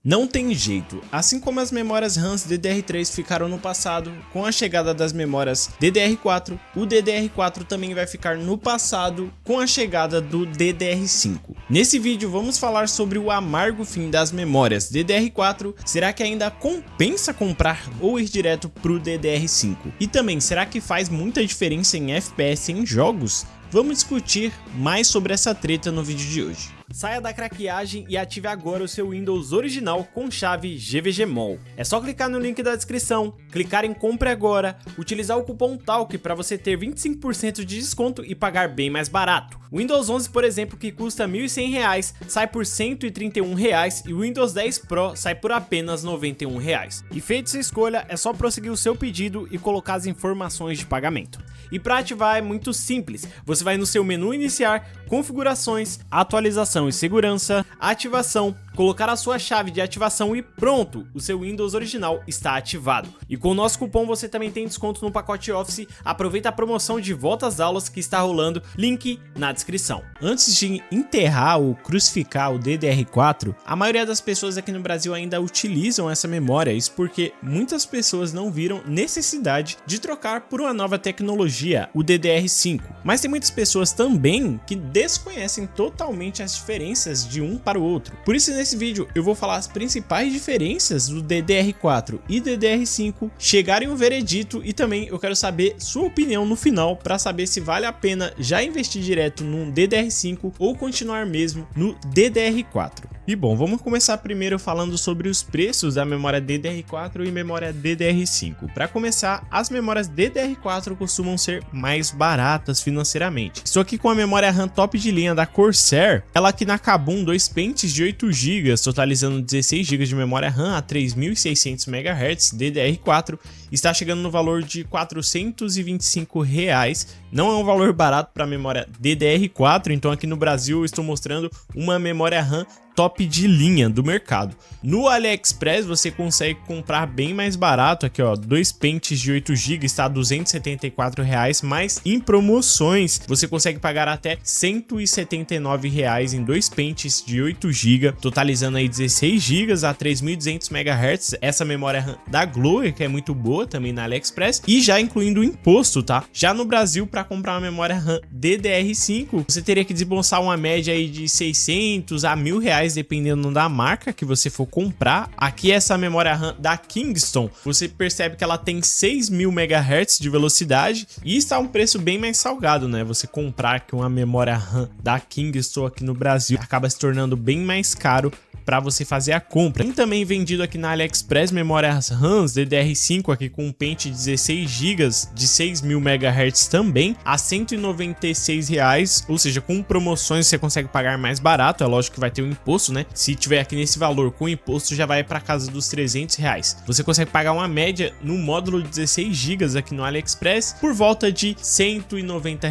Não tem jeito, assim como as memórias RAM DDR3 ficaram no passado, com a chegada das memórias DDR4, o DDR4 também vai ficar no passado com a chegada do DDR5. Nesse vídeo vamos falar sobre o amargo fim das memórias DDR4, será que ainda compensa comprar ou ir direto para o DDR5? E também, será que faz muita diferença em FPS em jogos? Vamos discutir mais sobre essa treta no vídeo de hoje. Saia da craqueagem e ative agora o seu Windows original com chave GVGMOL. É só clicar no link da descrição, clicar em compre agora, utilizar o cupom TALK para você ter 25% de desconto e pagar bem mais barato. O Windows 11, por exemplo, que custa R$ 1.100, sai por R$ 131 e o Windows 10 Pro sai por apenas R$ 91. E feita sua escolha, é só prosseguir o seu pedido e colocar as informações de pagamento. E para ativar é muito simples, você vai no seu menu iniciar, configurações, atualização e segurança, ativação, colocar a sua chave de ativação e pronto, o seu Windows original está ativado. E com o nosso cupom você também tem desconto no pacote Office, aproveita a promoção de volta às aulas que está rolando, link na descrição. Antes de enterrar ou crucificar o DDR4, a maioria das pessoas aqui no Brasil ainda utilizam essa memória, isso porque muitas pessoas não viram necessidade de trocar por uma nova tecnologia, o DDR5. Mas tem muitas pessoas também que desconhecem totalmente as diferenças de um para o outro. Por isso nesse vídeo eu vou falar as principais diferenças do DDR4 e DDR5, chegarem ao veredito e também eu quero saber sua opinião no final para saber se vale a pena já investir direto num DDR5 ou continuar mesmo no DDR4. E bom, vamos começar primeiro falando sobre os preços da memória DDR4 e memória DDR5. Para começar, as memórias DDR4 costumam ser mais baratas financeiramente. Estou aqui com a memória RAM top de linha da Corsair, ela aqui na Kabum 2 pentes de 8 GB, totalizando 16 GB de memória RAM a 3.600 MHz DDR4, está chegando no valor de R$ 425. Não é um valor barato para a memória DDR4, então aqui no Brasil eu estou mostrando uma memória RAM top de linha do mercado. No AliExpress você consegue comprar bem mais barato, aqui ó, 2 pentes de 8 GB está a R$ 274, mas em promoções você consegue pagar até R$ 179 em 2 pentes de 8 GB, totalizando aí 16 GB a 3.200 MHz, essa memória RAM da Glowee, que é muito boa também na AliExpress, e já incluindo o imposto, tá? Já no Brasil, para comprar uma memória RAM DDR5, você teria que desembolsar uma média aí de 600 a R$ 1.000, dependendo da marca que você for comprar. Aqui essa memória RAM da Kingston, você percebe que ela tem 6.000 MHz de velocidade e está um preço bem mais salgado, né? Você comprar aqui uma memória RAM da Kingston aqui no Brasil acaba se tornando bem mais caro para você fazer a compra. Tem também vendido aqui na AliExpress memórias RAM DDR5 aqui com um pente de 16 GB de 6.000 MHz também a R$ 196, ou seja, com promoções você consegue pagar mais barato, é lógico que vai ter o imposto, né? Se tiver aqui nesse valor com imposto já vai para casa dos R$ 300. Você consegue pagar uma média no módulo de 16 GB aqui no AliExpress por volta de R$ 190,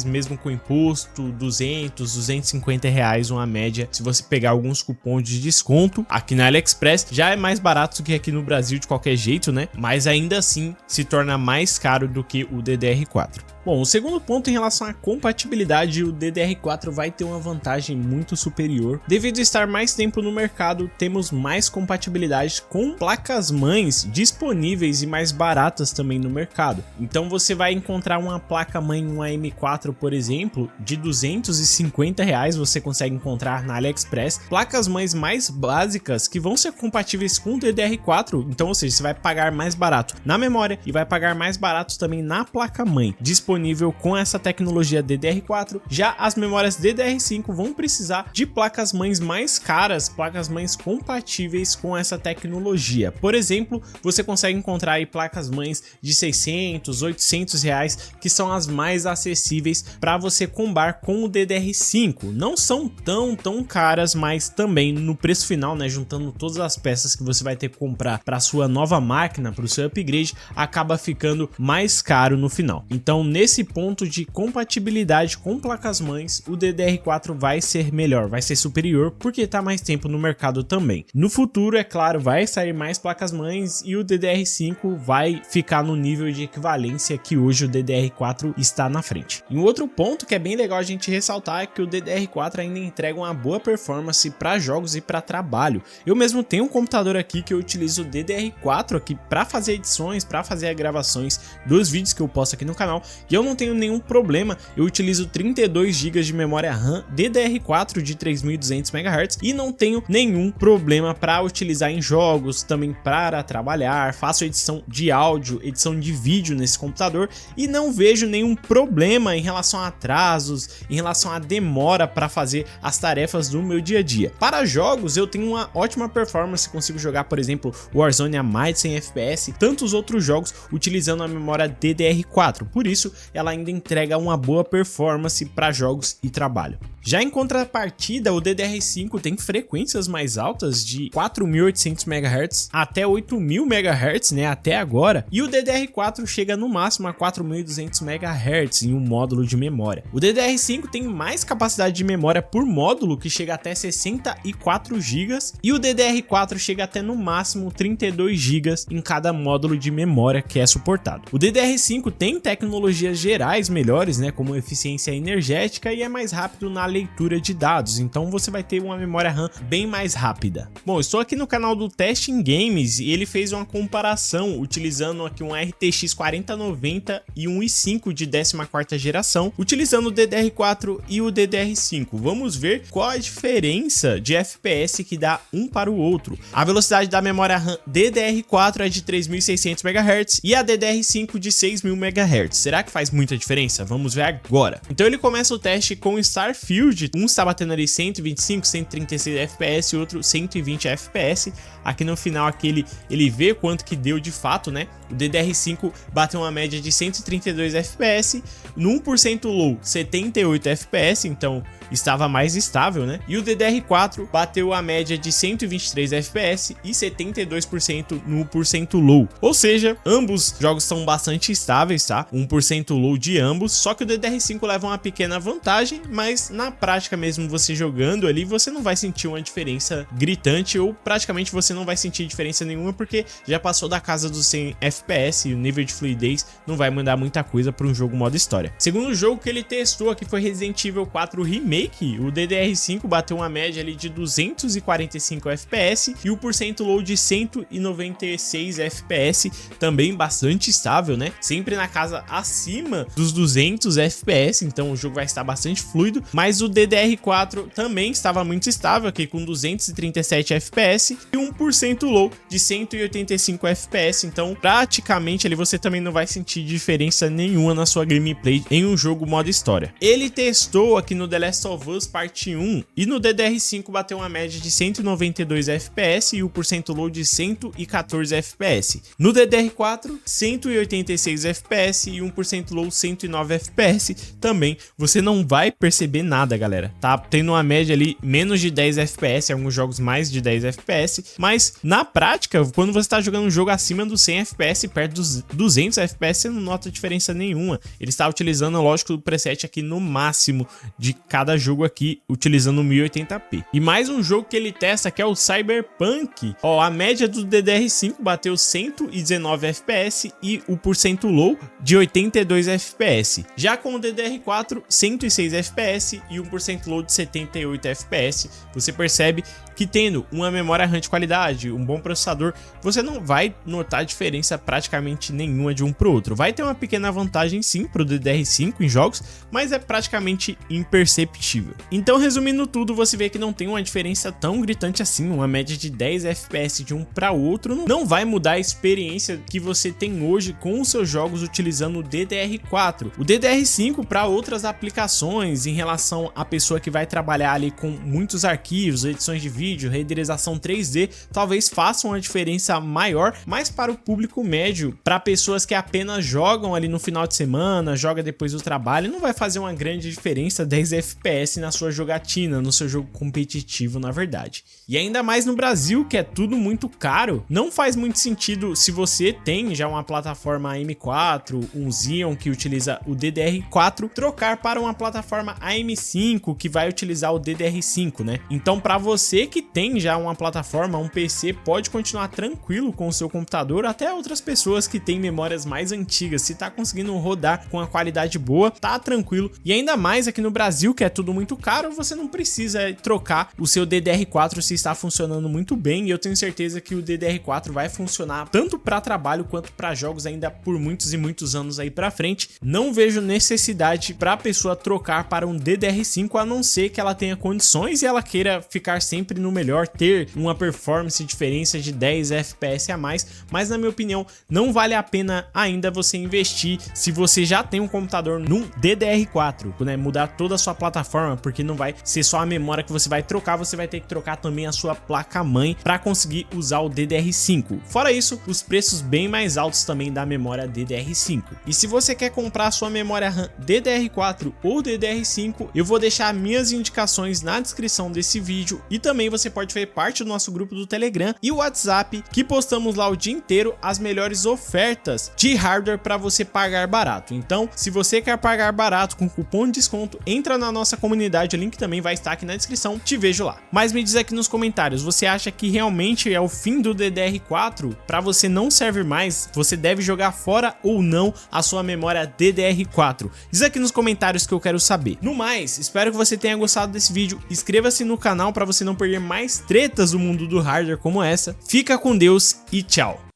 mesmo com imposto, 200, 250 uma média, se você pegar alguns cupons de desconto. Aqui na AliExpress já é mais barato do que aqui no Brasil de qualquer jeito, né? Mas ainda assim se torna mais caro do que o DDR4. Bom, o segundo ponto em relação à compatibilidade, o DDR4 vai ter uma vantagem muito superior. Devido a estar mais tempo no mercado, temos mais compatibilidade com placas-mães disponíveis e mais baratas também no mercado. Então você vai encontrar uma placa-mãe, uma M4, por exemplo, de R$ 250, você consegue encontrar na AliExpress. Placas-mães mais básicas que vão ser compatíveis com o DDR4, então, ou seja, você vai pagar mais barato na memória e vai pagar mais barato também na placa-mãe disponível com essa tecnologia DDR4. Já as memórias DDR5 vão precisar de placas-mães mais caras, placas-mães compatíveis com essa tecnologia. Por exemplo, você consegue encontrar aí placas-mães de 600, 800 reais, que são as mais acessíveis para você combar com o DDR5. Não são tão caras, mas também no preço final, né, juntando todas as peças que você vai ter que comprar para sua nova máquina, para o seu upgrade, acaba ficando mais caro no final. Então, nesse nesse ponto de compatibilidade com placas-mães, o DDR4 vai ser melhor, vai ser superior, porque está mais tempo no mercado também. No futuro, é claro, vai sair mais placas-mães e o DDR5 vai ficar no nível de equivalência que hoje o DDR4 está na frente. E um outro ponto que é bem legal a gente ressaltar é que o DDR4 ainda entrega uma boa performance para jogos e para trabalho. Eu mesmo tenho um computador aqui que eu utilizo o DDR4 aqui para fazer edições, para fazer gravações dos vídeos que eu posto aqui no canal, e eu não tenho nenhum problema. Eu utilizo 32 GB de memória RAM DDR4 de 3200 MHz e não tenho nenhum problema para utilizar em jogos, também para trabalhar. Faço edição de áudio, edição de vídeo nesse computador e não vejo nenhum problema em relação a atrasos, em relação a demora para fazer as tarefas do meu dia a dia. Para jogos eu tenho uma ótima performance, consigo jogar, por exemplo, Warzone a mais de 100 FPS, tantos outros jogos utilizando a memória DDR4, por isso ela ainda entrega uma boa performance para jogos e trabalho. Já em contrapartida, o DDR5 tem frequências mais altas de 4.800 MHz até 8.000 MHz, né, até agora, e o DDR4 chega no máximo a 4.200 MHz em um módulo de memória. O DDR5 tem mais capacidade de memória por módulo, que chega até 64 GB, e o DDR4 chega até no máximo 32 GB em cada módulo de memória que é suportado. O DDR5 tem tecnologias gerais melhores, né, como eficiência energética, e é mais rápido na leitura de dados, então você vai ter uma memória RAM bem mais rápida. Bom, estou aqui no canal do Testing Games e ele fez uma comparação utilizando aqui um RTX 4090 e um i5 de 14ª geração, utilizando o DDR4 e o DDR5. Vamos ver qual a diferença de FPS que dá um para o outro. A velocidade da memória RAM DDR4 é de 3.600 MHz e a DDR5 de 6.000 MHz. Será que faz muita diferença? Vamos ver agora. Então ele começa o teste com Starfield, um está batendo ali 125, 136 FPS e outro 120 FPS. Aqui no final aqui ele vê quanto que deu de fato, né? O DDR5 bateu uma média de 132 FPS, no 1% low 78 FPS, então estava mais estável, né? E o DDR4 bateu a média de 123 FPS e 72% no 1% low. Ou seja, ambos jogos são bastante estáveis, tá? 1% low de ambos, só que o DDR5 leva uma pequena vantagem, mas na prática mesmo você jogando ali, você não vai sentir uma diferença gritante, ou praticamente você não vai sentir diferença nenhuma, porque já passou da casa dos 100 FPS e o nível de fluidez não vai mandar muita coisa para um jogo modo história. Segundo jogo que ele testou aqui foi Resident Evil 4 Remake, o DDR5 bateu uma média ali de 245 FPS e o % low de 196 FPS, também bastante estável, né? Sempre na casa acima dos 200 FPS, então o jogo vai estar bastante fluido, mas o DDR4 também estava muito estável aqui com 237 FPS e 1% low de 185 FPS, então praticamente ali você também não vai sentir diferença nenhuma na sua gameplay em um jogo modo história. Ele testou aqui no The Last of Us Parte 1 e no DDR5 bateu uma média de 192 FPS e o % low de 114 FPS. No DDR4, 186 FPS e 1% low 109 FPS. Também você não vai perceber nada, galera. Tá tendo uma média ali menos de 10 FPS, alguns jogos mais de 10 FPS, mas na prática, quando você tá jogando um jogo acima dos 100 FPS, perto dos 200 FPS, você não nota diferença nenhuma. Ele está utilizando, lógico, o preset aqui no máximo de cada jogo aqui, utilizando 1080p. E mais um jogo que ele testa, que é o Cyberpunk. Ó, a média do DDR5 bateu 119 FPS e o % low de 82 FPS. Já com o DDR4, 106 FPS e 1% low de 78 FPS. Você percebe que tendo uma memória RAM de qualidade, um bom processador, você não vai notar diferença praticamente nenhuma de um para o outro. Vai ter uma pequena vantagem sim para o DDR5 em jogos, mas é praticamente imperceptível. Então, resumindo tudo, você vê que não tem uma diferença tão gritante assim, uma média de 10 FPS de um para o outro não vai mudar a experiência que você tem hoje com os seus jogos utilizando o DDR4. O DDR5 para outras aplicações, em relação à pessoa que vai trabalhar ali com muitos arquivos, edições de vídeo, renderização 3D, talvez faça uma diferença maior, mas para o público médio, para pessoas que apenas jogam ali no final de semana, joga depois do trabalho, não vai fazer uma grande diferença 10 FPS FPS na sua jogatina, no seu jogo competitivo, na verdade. E ainda mais no Brasil, que é tudo muito caro, não faz muito sentido se você tem já uma plataforma AM4, um Xeon que utiliza o DDR4, trocar para uma plataforma AM5 que vai utilizar o DDR5, né? Então, para você que tem já uma plataforma, um PC, pode continuar tranquilo com o seu computador, até outras pessoas que têm memórias mais antigas, se tá conseguindo rodar com a qualidade boa, tá tranquilo. E ainda mais aqui no Brasil, que é tudo muito caro, você não precisa trocar o seu DDR4 se está funcionando muito bem, e eu tenho certeza que o DDR4 vai funcionar tanto para trabalho quanto para jogos ainda por muitos e muitos anos aí para frente. Não vejo necessidade para a pessoa trocar para um DDR5, a não ser que ela tenha condições e ela queira ficar sempre no melhor, ter uma performance diferença de 10 FPS a mais, mas na minha opinião não vale a pena ainda você investir se você já tem um computador num DDR4, né? Mudar toda a sua plataforma, porque não vai ser só a memória que você vai trocar, você vai ter que trocar também a sua placa-mãe para conseguir usar o DDR5. Fora isso, os preços bem mais altos também da memória DDR5. E se você quer comprar a sua memória RAM DDR4 ou DDR5, eu vou deixar minhas indicações na descrição desse vídeo, e também você pode fazer parte do nosso grupo do Telegram e o WhatsApp, que postamos lá o dia inteiro as melhores ofertas de hardware para você pagar barato. Então, se você quer pagar barato com cupom de desconto, entra na nossa comunidade, o link também vai estar aqui na descrição, te vejo lá. Mas me diz aqui nos comentários, você acha que realmente é o fim do DDR4? Para você não serve mais, você deve jogar fora ou não a sua memória DDR4? Diz aqui nos comentários que eu quero saber. No mais, espero que você tenha gostado desse vídeo, inscreva-se no canal para você não perder mais tretas do mundo do hardware como essa. Fica com Deus e tchau!